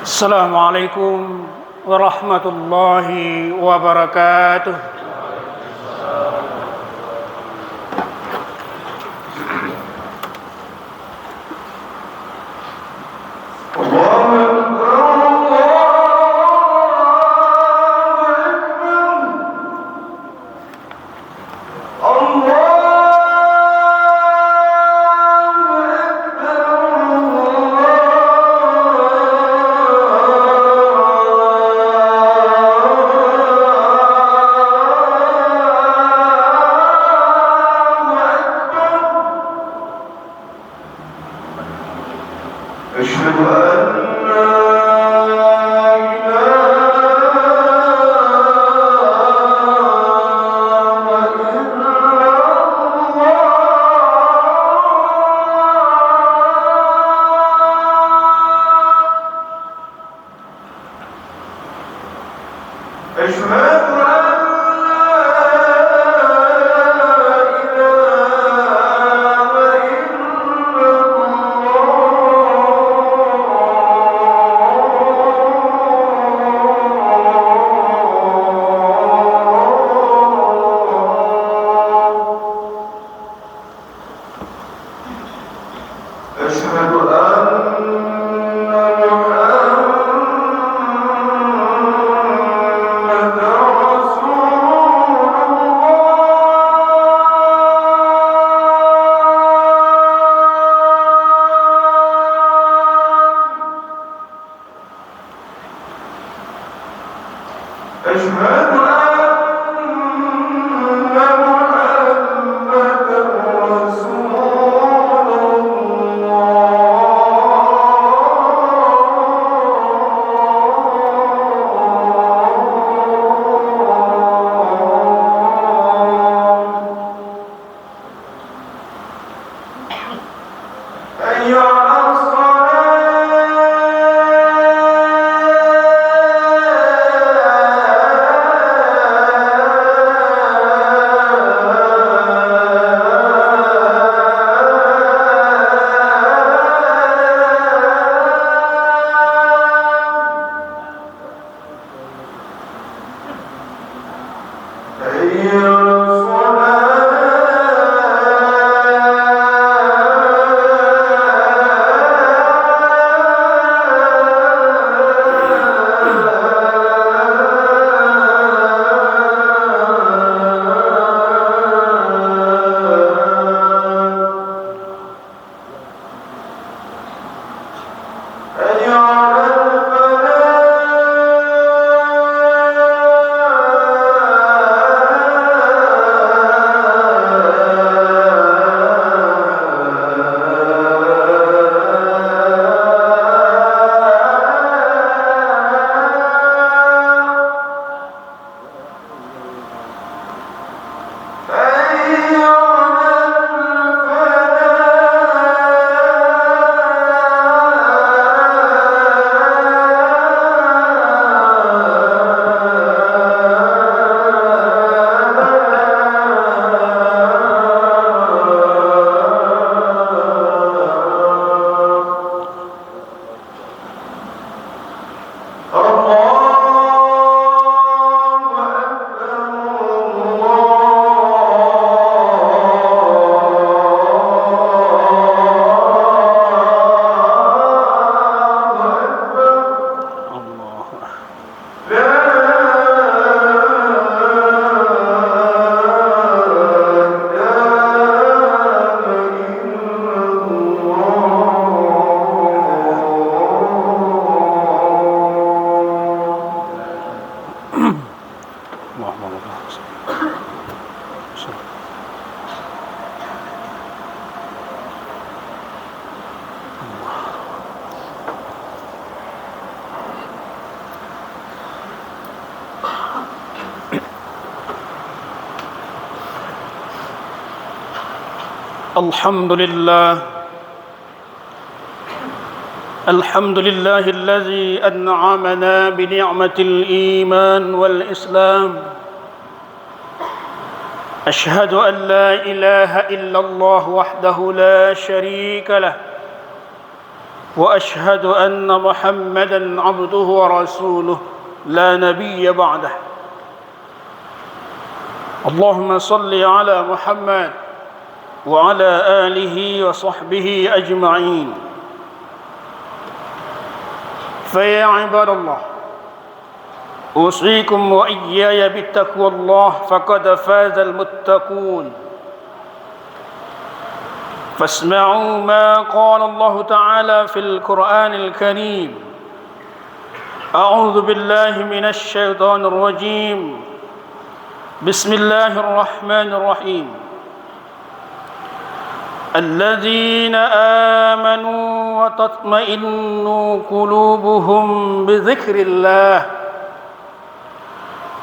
السلام عليكم ورحمة الله وبركاته. أشهد أن لا الحمد لله الذي أنعمنا بنعمة الإيمان والإسلام. أشهد أن لا إله إلا الله وحده لا شريك له وأشهد أن محمدا عبده ورسوله لا نبي بعده. اللهم صل على محمد وعلى آله وصحبه أجمعين. فيا عباد الله، أوصيكم وإياي بتقوى الله، فقد فاز المتقون. فاسمعوا ما قال الله تعالى في القرآن الكريم. أعوذ بالله من الشيطان الرجيم. بسم الله الرحمن الرحيم. الذين آمنوا وتطمئن قلوبهم بذكر الله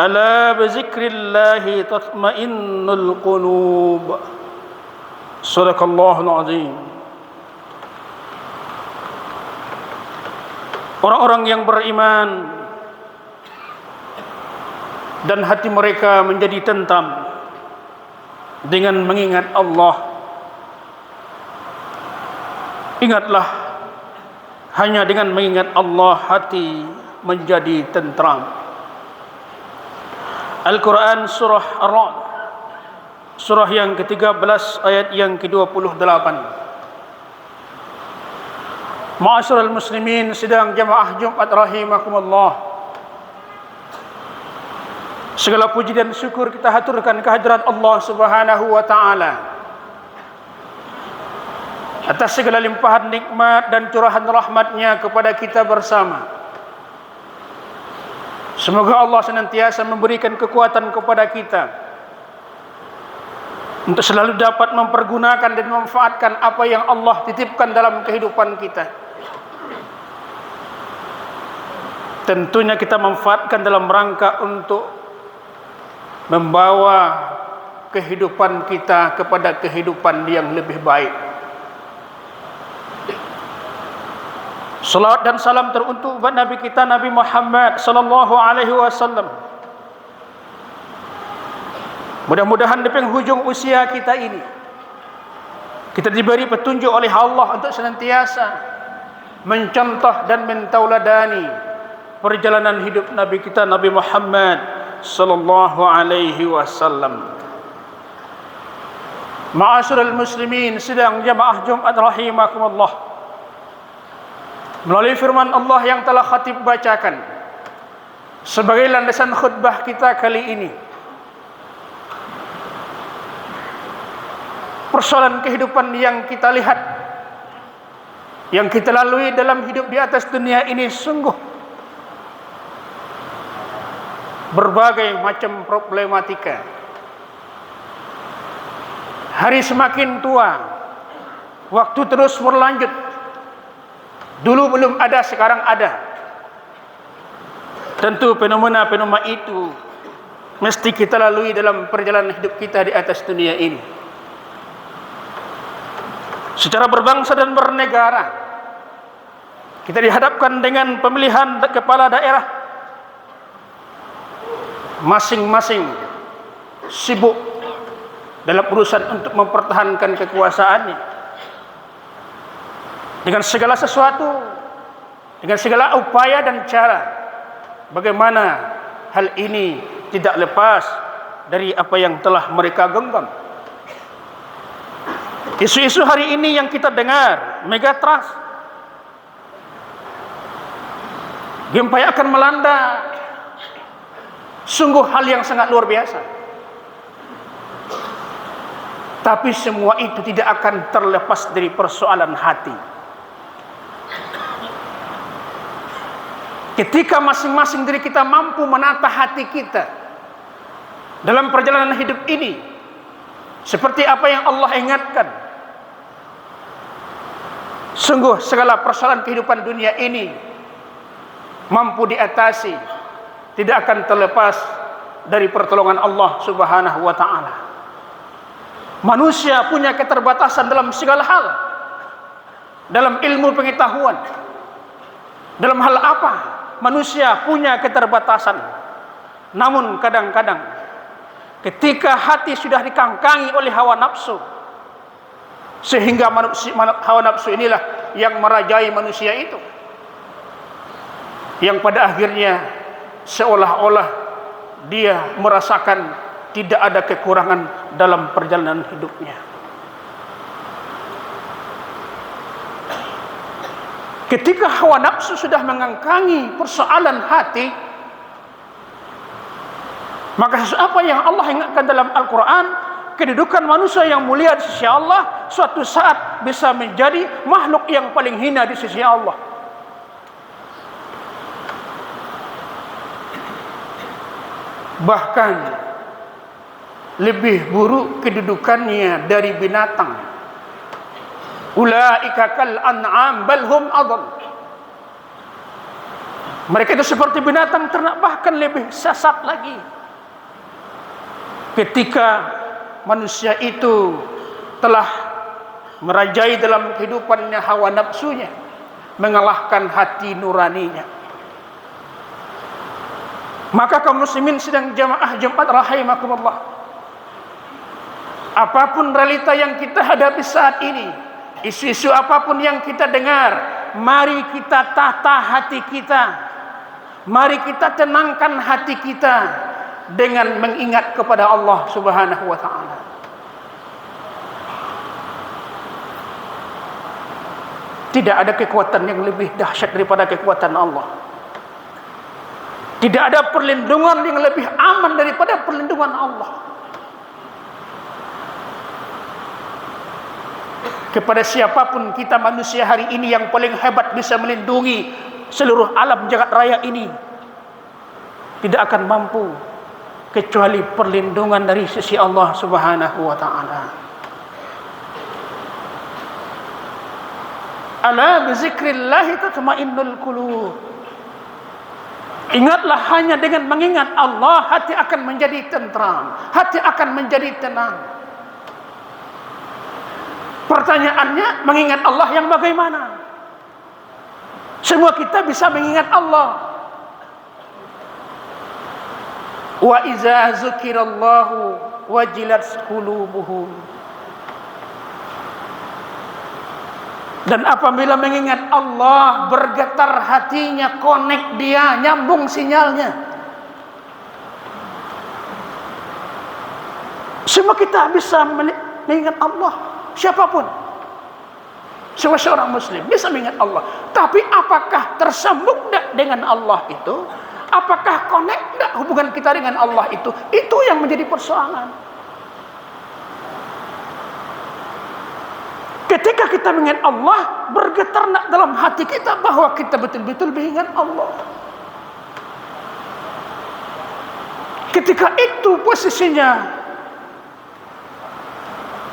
ألا بذكر الله تطمئن القلوب. Sadaqallahul azim. Orang-orang yang beriman dan hati mereka menjadi tenteram dengan mengingat Allah. Ingatlah, hanya dengan mengingat Allah hati menjadi tenteram. Al-Quran surah Ar-Ra'd, surah yang ke-13 ayat yang ke-28. Ma'asyiral muslimin sidang jamaah Jumat rahimakumullah. Segala puji dan syukur kita haturkan kehadirat Allah Subhanahu wa taala atas segala limpahan nikmat dan curahan rahmat-Nya kepada kita bersama. Semoga Allah senantiasa memberikan kekuatan kepada kita untuk selalu dapat mempergunakan dan memanfaatkan apa yang Allah titipkan dalam kehidupan kita. Tentunya kita manfaatkan dalam rangka untuk membawa kehidupan kita kepada kehidupan yang lebih baik. Salawat dan salam teruntuk buat Nabi kita Nabi Muhammad sallallahu alaihi wasallam. Mudah-mudahan di penghujung usia kita ini kita diberi petunjuk oleh Allah untuk senantiasa mencontoh dan mentauladani perjalanan hidup Nabi kita Nabi Muhammad sallallahu alaihi wasallam. Ma'asyiral muslimin sidang jamaah Jumat rahimakumullah. Melalui firman Allah yang telah khatib bacakan sebagai landasan khutbah kita kali ini, persoalan kehidupan yang kita lihat, yang kita lalui dalam hidup di atas dunia ini sungguh berbagai macam problematika. Hari semakin tua, waktu terus berlanjut. Dulu belum ada, sekarang ada. Tentu fenomena-fenomena itu mesti kita lalui dalam perjalanan hidup kita di atas dunia ini. Secara berbangsa dan bernegara, kita dihadapkan dengan pemilihan kepala daerah. Masing-masing sibuk dalam urusan untuk mempertahankan kekuasaannya dengan segala sesuatu, dengan segala upaya dan cara. Bagaimana hal ini tidak lepas dari apa yang telah mereka genggam. Isu-isu hari ini yang kita dengar, megatrust, gempa yang akan melanda, sungguh hal yang sangat luar biasa. Tapi semua itu tidak akan terlepas dari persoalan hati. Ketika masing-masing diri kita mampu menata hati kita dalam perjalanan hidup ini, seperti apa yang Allah ingatkan, sungguh segala persoalan kehidupan dunia ini mampu diatasi, tidak akan terlepas dari pertolongan Allah Subhanahu wa taala. Manusia punya keterbatasan dalam segala hal, dalam ilmu pengetahuan. Dalam hal apa manusia punya keterbatasan? Namun kadang-kadang ketika hati sudah dikangkangi oleh hawa nafsu, sehingga hawa nafsu inilah yang merajai manusia itu, yang pada akhirnya seolah-olah dia merasakan tidak ada kekurangan dalam perjalanan hidupnya. Ketika hawa nafsu sudah mengangkangi persoalan hati, maka apa yang Allah ingatkan dalam Al-Quran, kedudukan manusia yang mulia di sisi Allah suatu saat bisa menjadi makhluk yang paling hina di sisi Allah. Bahkan lebih buruk kedudukannya dari binatang. Ulaika kal an'am bal hum adall. Mereka itu seperti binatang ternak, bahkan lebih sesat lagi. Ketika manusia itu telah merajai dalam kehidupannya hawa nafsunya, mengalahkan hati nuraninya, maka kaum muslimin sedang jamaah Jumat rahimakumullah, apapun realita yang kita hadapi saat ini, isu-isu apapun yang kita dengar, mari kita tata hati kita, mari kita tenangkan hati kita dengan mengingat kepada Allah Subhanahu wa ta'ala. Tidak ada kekuatan yang lebih dahsyat daripada kekuatan Allah. Tidak ada perlindungan yang lebih aman daripada perlindungan Allah. Kepada siapapun kita manusia hari ini yang paling hebat bisa melindungi seluruh alam jagat raya ini, tidak akan mampu kecuali perlindungan dari sisi Allah Subhanahu wa ta'ala. Ala bizikrillah tatma'innul qulub. Ingatlah, hanya dengan mengingat Allah hati akan menjadi tentram, hati akan menjadi tenang. Pertanyaannya, mengingat Allah yang bagaimana? Semua kita bisa mengingat Allah. Wa iza zukirallahu wajilat qulubuhum. Dan apabila mengingat Allah, bergetar hatinya, connect dia, nyambung sinyalnya. Semua kita bisa mengingat Allah, siapapun. Semua seorang muslim bisa mengingat Allah. Tapi apakah tersambung tidak dengan Allah itu? Apakah connect tidak hubungan kita dengan Allah itu? Itu yang menjadi persoalan. Ketika kita mengingat Allah, bergetar nak dalam hati kita bahwa kita betul-betul mengingat Allah. Ketika itu posisinya,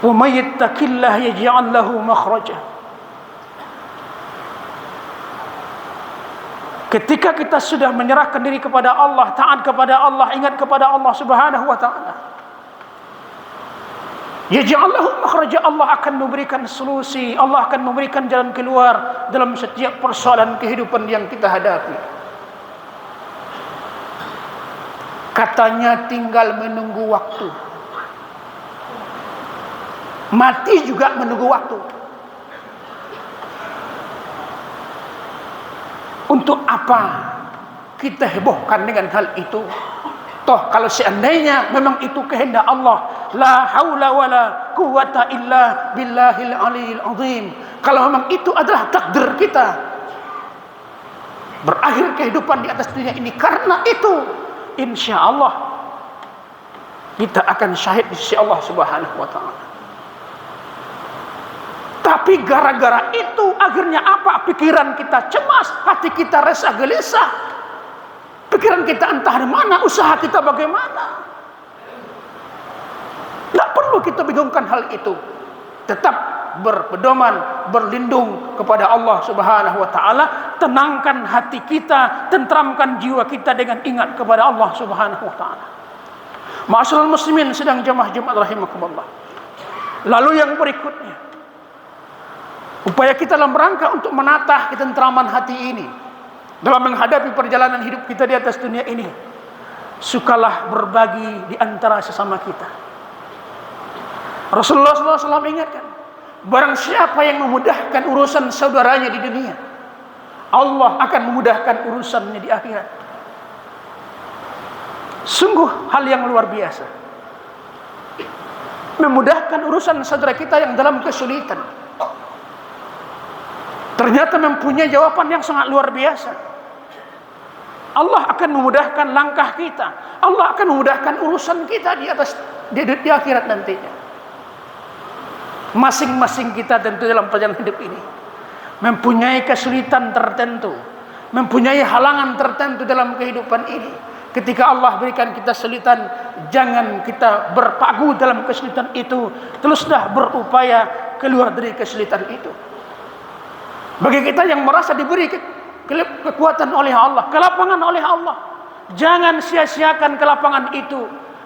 wa may yattaqillah yaj'al lahu makhraja. Ketika kita sudah menyerahkan diri kepada Allah, taat kepada Allah, ingat kepada Allah Subhanahu wa ta'ala, yaj'allahu makhraja, Allah akan memberikan solusi, Allah akan memberikan jalan keluar dalam setiap persoalan kehidupan yang kita hadapi. Katanya tinggal menunggu waktu. Mati juga menunggu waktu. Untuk apa kita hebohkan dengan hal itu? Toh kalau seandainya memang itu kehendak Allah, la haula wala quwata illa billahil aliyil azim. Kalau memang itu adalah takdir kita, berakhir kehidupan di atas dunia ini karena itu, insya Allah kita akan syahid di sisi Allah Subhanahu wa ta'ala. Tapi gara-gara itu akhirnya apa? Pikiran kita cemas, hati kita resah gelisah, pikiran kita entah di mana, usaha kita bagaimana. Tidak perlu kita bingungkan hal itu. Tetap berpedoman, berlindung kepada Allah Subhanahu wa ta'ala. Tenangkan hati kita, tentramkan jiwa kita dengan ingat kepada Allah Subhanahu wa ta'ala. Ma'asyiral muslimin sedang jamaah Jumat rahimakumullah. Lalu yang berikutnya, upaya kita dalam rangka untuk menatah ketentraman hati ini dalam menghadapi perjalanan hidup kita di atas dunia ini, sukalah berbagi di antara sesama kita. Rasulullah SAW ingatkan, Barang siapa yang memudahkan urusan saudaranya di dunia, Allah akan memudahkan urusannya di akhirat. Sungguh hal yang luar biasa, memudahkan urusan saudara kita yang dalam kesulitan. Ternyata mempunyai jawaban yang sangat luar biasa. Allah akan memudahkan langkah kita, Allah akan memudahkan urusan kita di akhirat nantinya. Masing-masing kita tentu dalam perjalanan hidup ini mempunyai kesulitan tertentu, mempunyai halangan tertentu dalam kehidupan ini. Ketika Allah berikan kita kesulitan, jangan kita berpagu dalam kesulitan itu, teruslah berupaya keluar dari kesulitan itu. Bagi kita yang merasa diberi kekuatan oleh Allah, kelapangan oleh Allah, jangan sia-siakan kelapangan itu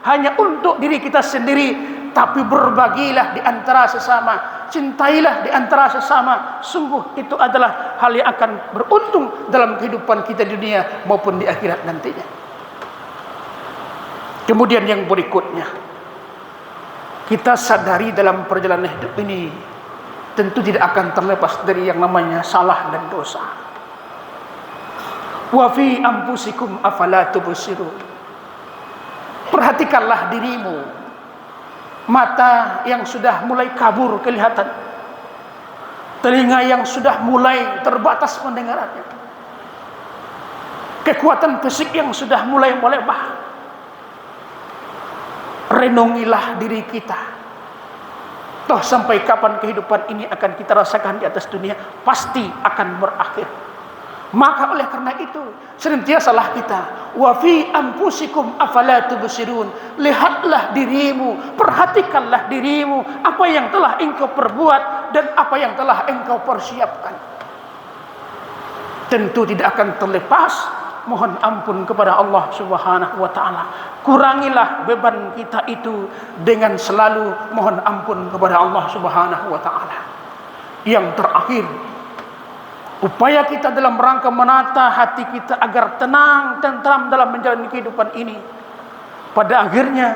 hanya untuk diri kita sendiri, tapi berbagilah di antara sesama, cintailah di antara sesama. Sungguh itu adalah hal yang akan beruntung dalam kehidupan kita di dunia maupun di akhirat nantinya. Kemudian yang berikutnya, kita sadari dalam perjalanan hidup ini tentu tidak akan terlepas dari yang namanya salah dan dosa. Wa fi anfusikum afala tubsirun. Perhatikanlah dirimu, mata yang sudah mulai kabur kelihatan, telinga yang sudah mulai terbatas pendengarannya, kekuatan fisik yang sudah mulai melemah. Renungilah diri kita. Toh sampai kapan kehidupan ini akan kita rasakan di atas dunia, pasti akan berakhir. Maka oleh karena itu senantiasalah kita, wa fi anfusikum afala tubsirun. Lihatlah dirimu, perhatikanlah dirimu, apa yang telah engkau perbuat dan apa yang telah engkau persiapkan. Tentu tidak akan terlepas mohon ampun kepada Allah Subhanahu wa taala. Kurangilah beban kita itu dengan selalu mohon ampun kepada Allah Subhanahu wa taala. Yang terakhir, upaya kita dalam rangka menata hati kita agar tenang, tentram dalam menjalani kehidupan ini. Pada akhirnya,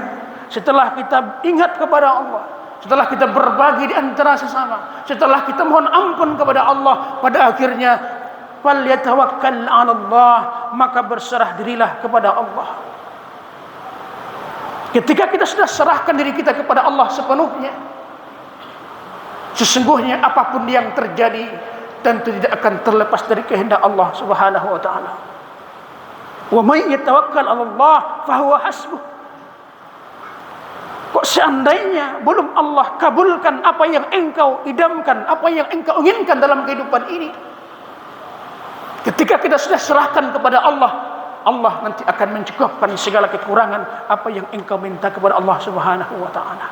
setelah kita ingat kepada Allah, setelah kita berbagi di antara sesama, setelah kita mohon ampun kepada Allah, pada akhirnya falyatawakkal 'ala Allah, maka berserah dirilah kepada Allah. Ketika kita sudah serahkan diri kita kepada Allah sepenuhnya, sesungguhnya apapun yang terjadi tentu tidak akan terlepas dari kehendak Allah Subhanahu wa taala. Wa may yatawakkal 'ala Allah fa huwa hasbuh. Kok seandainya belum Allah kabulkan apa yang engkau idamkan, apa yang engkau inginkan dalam kehidupan ini, ketika kita sudah serahkan kepada Allah, Allah nanti akan mencukupkan segala kekurangan apa yang engkau minta kepada Allah Subhanahu wa taala.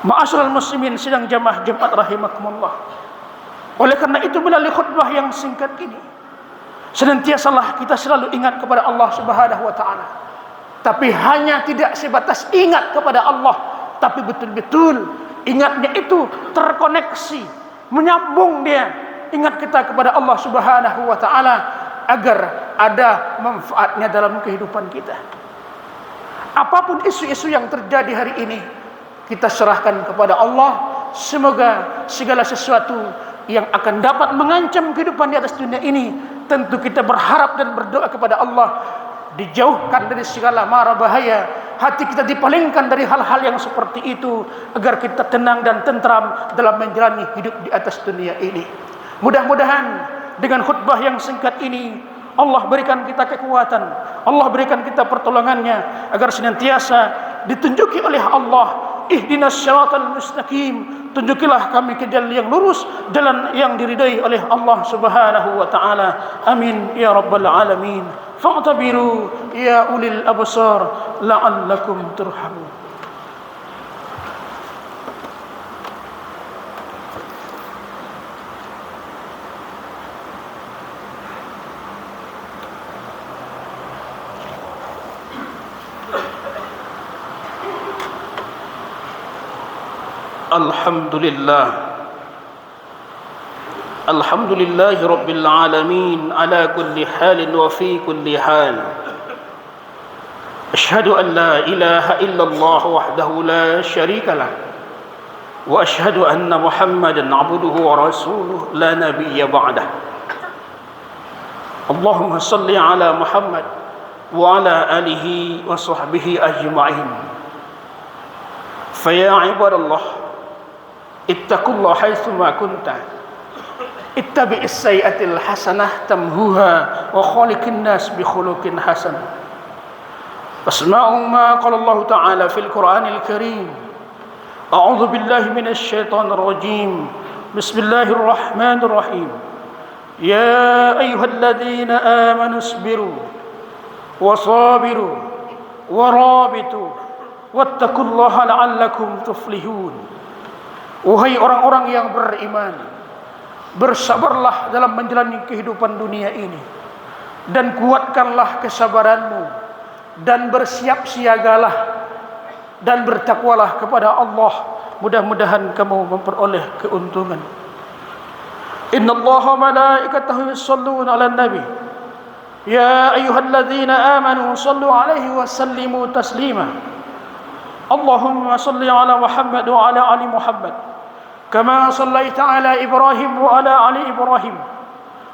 Ma'asyiral muslimin sidang jamaah Jumat rahimakumullah. Oleh karena itu melalui khutbah yang singkat ini, senantiasalah kita selalu ingat kepada Allah Subhanahu wa taala. Tapi hanya tidak sebatas ingat kepada Allah, tapi betul-betul ingatnya itu terkoneksi, menyambung dia. Ingat kita kepada Allah Subhanahu wa taala agar ada manfaatnya dalam kehidupan kita. Apapun isu-isu yang terjadi hari ini, kita serahkan kepada Allah. Semoga segala sesuatu yang akan dapat mengancam kehidupan di atas dunia ini, tentu kita berharap dan berdoa kepada Allah, dijauhkan dari segala mara bahaya. Hati kita dipalingkan dari hal-hal yang seperti itu, agar kita tenang dan tentram dalam menjalani hidup di atas dunia ini. Mudah-mudahan dengan khutbah yang singkat ini, Allah berikan kita kekuatan, Allah berikan kita pertolongannya, agar senantiasa ditunjuki oleh Allah, ihdinas syiratal mustaqim, tunjukilah kami ke jalan yang lurus, jalan yang diridai oleh Allah Subhanahu wa taala. Amin ya rabbal alamin. Fa'tabiru ya ulil absar la'allakum turhamun. Alhamdulillah, alhamdulillahi rabbil alamin ala kulli halin wa fi kulli hal. Asyhadu an la ilaha illallah wahdahu la syarika lah, وأشهد أن محمدا عبده ورسوله لا نبي بعده اللهم صل على محمد وعلى آله وصحبه أجمعين فيا عباد الله اتقوا الله حيثما كنت اتبع السيئة الحسنة تمهوها وخالق الناس بخلق حسن واسمعوا ما قال الله تعالى في القرآن الكريم أعوذ بالله من الشيطان الرجيم بسم الله الرحمن الرحيم يا أيها الذين آمنوا اصبروا وصابروا ورابطوا واتقوا الله لعلكم تفلحون. Wahai orang-orang yang beriman, bersabarlah dalam menjalani kehidupan dunia ini dan kuatkanlah kesabaranmu dan bersiap siagalah dan bertakwalah kepada Allah, mudah-mudahan kamu memperoleh keuntungan. Innallaha malaikatahu yusholluna 'alan nabi ya ayyuhalladzina amanu shallu 'alaihi wa sallimu taslima. Allahumma shalli 'ala Muhammad wa 'ala ali Muhammad kama shallaita 'ala Ibrahim wa 'ala ali Ibrahim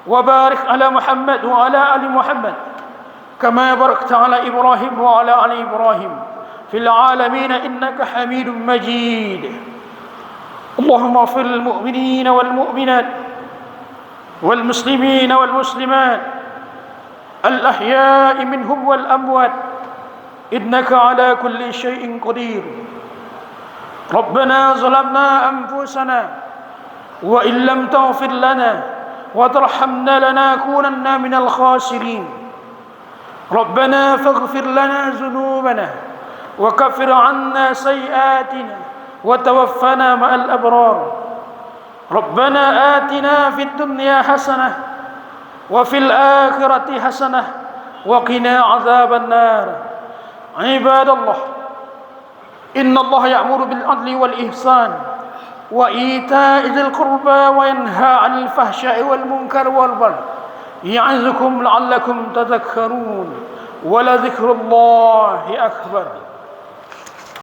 wa barik 'ala Muhammad wa 'ala ali Muhammad kama barakta 'ala Ibrahim wa 'ala ali Ibrahim fil 'alamin innaka Hamidum Majid. Allahumma ighfir lil mu'minina wal mu'minat والمسلمين والمسلمات الأحياء منهم والأموات إنك على كل شيء قدير. ربنا ظلمنا أنفسنا وإن لم تغفر لنا وترحمنا لنكونن من الخاسرين. ربنا فاغفر لنا ذنوبنا وكفر عنا سيئاتنا وتوفنا مع الأبرار. ربنا آتنا في الدنيا حسنة وفي الآخرة حسنة وقنا عذاب النار. عباد الله إن الله يأمر بالعدل والإحسان وإيتاء ذي القربى وينهى عن الفحشاء والمنكر والبغي يعظكم لعلكم تذكرون ولذكر الله أكبر.